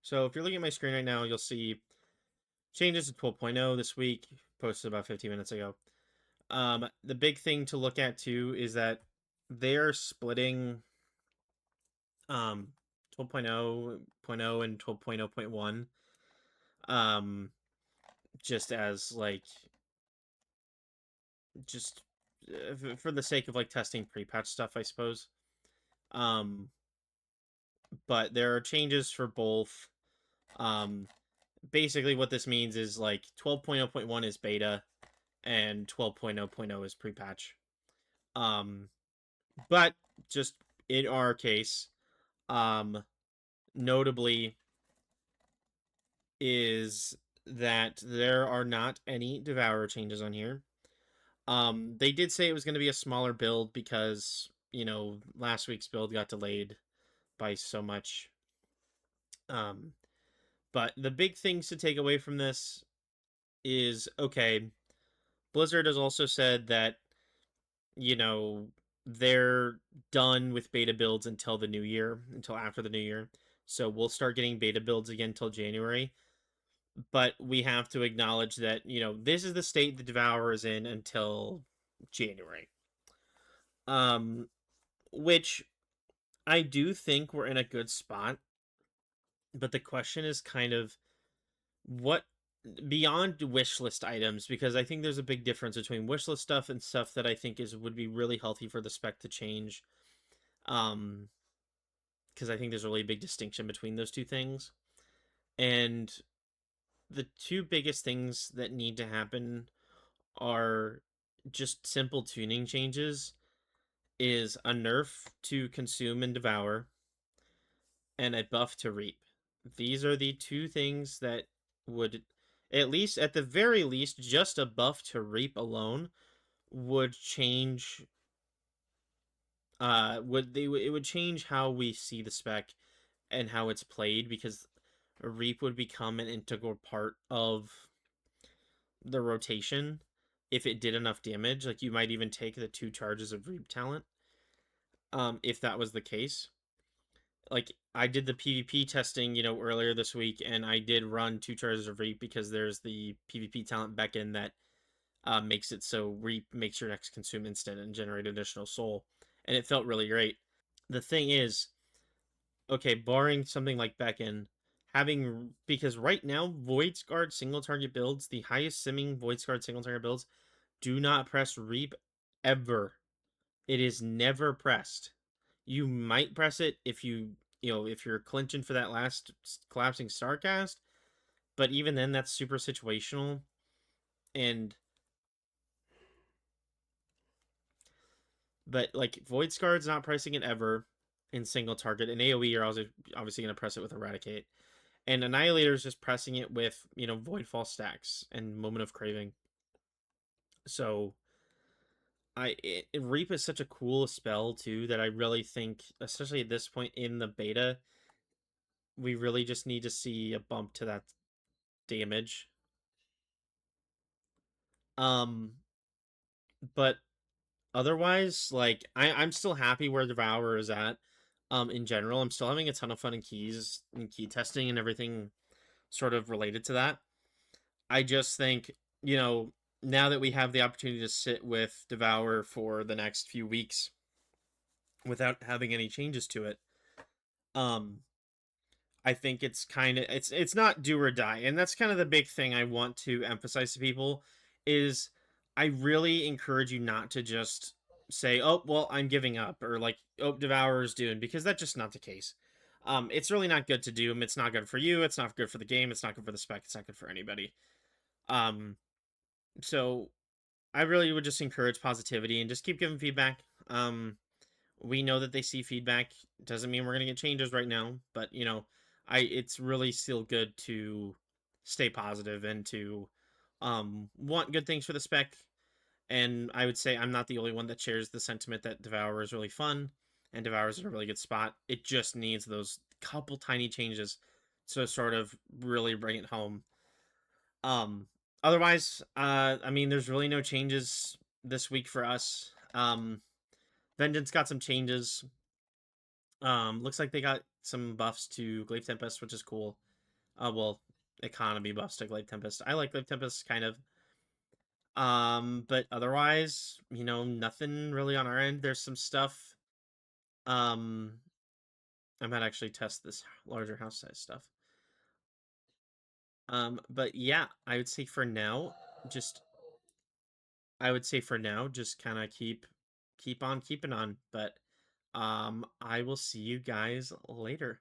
So if you're looking at my screen right now, you'll see changes to 12.0 this week, posted about 15 minutes ago. The big thing to look at too is that they're splitting 12.0.0 and 12.0.1 um just as like just for the sake of like testing pre-patch stuff, I suppose. Um but there are changes for both. Um Basically what this means is like 12.0.1 is beta and 12.0.0 is pre-patch. Um, but just in our case, um, notably is that there are not any Devourer changes on here. They did say it was going to be a smaller build because last week's build got delayed by so much. Um, but the big things to take away from this is okay. Blizzard has also said that you know, they're done with beta builds until the new year, until after the new year. So we'll start getting beta builds again until January. But we have to acknowledge that, this is the state the Devourer is in until January. Um, which I do think we're in a good spot. But the question is kind of what beyond wish list items, because I think there's a big difference between wish list stuff and stuff that I think is would be really healthy for the spec to change. Um, because I think there's a really big distinction between those two things. And the two biggest things that need to happen are just simple tuning changes is a nerf to consume and devour and a buff to reap. These are the two things that would at the very least just a buff to reap alone would change it would change how we see the spec and how it's played because Reap would become an integral part of the rotation if it did enough damage. Like you might even take the two charges of Reap talent, if that was the case. Like I did the PvP testing, earlier this week, and I did run two charges of Reap because there's the PvP talent beacon that makes it so Reap makes your next consume instant and generate additional soul, and it felt really great. The thing is, okay, barring something like Beacon, having because right now Void Guard single target builds, the highest simming Void Guard single target builds, do not press Reap ever. It is never pressed. You might press it if you're clinching for that last collapsing starcast, but even then that's super situational. And but like Void Guard's not pressing it ever in single target. In AoE, you're also obviously gonna press it with Eradicate. And Annihilator is just pressing it with, Void Fall stacks and Moment of Craving. So Reap is such a cool spell too that I really think, especially at this point in the beta, we really just need to see a bump to that damage. Um, but otherwise, like I'm still happy where Devourer is at. In general, I'm still having a ton of fun in keys and key testing and everything sort of related to that. I just think, now that we have the opportunity to sit with Devour for the next few weeks without having any changes to it, um, I think it's not do or die, and that's kind of the big thing I want to emphasize to people is I really encourage you not to just say, "Oh, well, I'm giving up," or like, "Oh, Devour is doomed," because that's just not the case. It's really not good to doom. It's not good for you. It's not good for the game. It's not good for the spec. It's not good for anybody. Um, so I really would just encourage positivity and just keep giving feedback. We know that they see feedback. Doesn't mean we're gonna get changes right now, but I it's really still good to stay positive and to want good things for the spec. And I would say I'm not the only one that shares the sentiment that Devourer is really fun and Devourer is in a really good spot. It just needs those couple tiny changes to sort of really bring it home. Um, Otherwise, I mean, there's really no changes this week for us. Vengeance got some changes. Looks like they got some buffs to Glaive Tempest, which is cool. Well, economy buffs to Glaive Tempest. I like Glaive Tempest kind of. But otherwise, nothing really on our end. There's some stuff. Um, I might actually test this larger house size stuff. But yeah, just I would say for now, just kind of keep on keeping on. But I will see you guys later.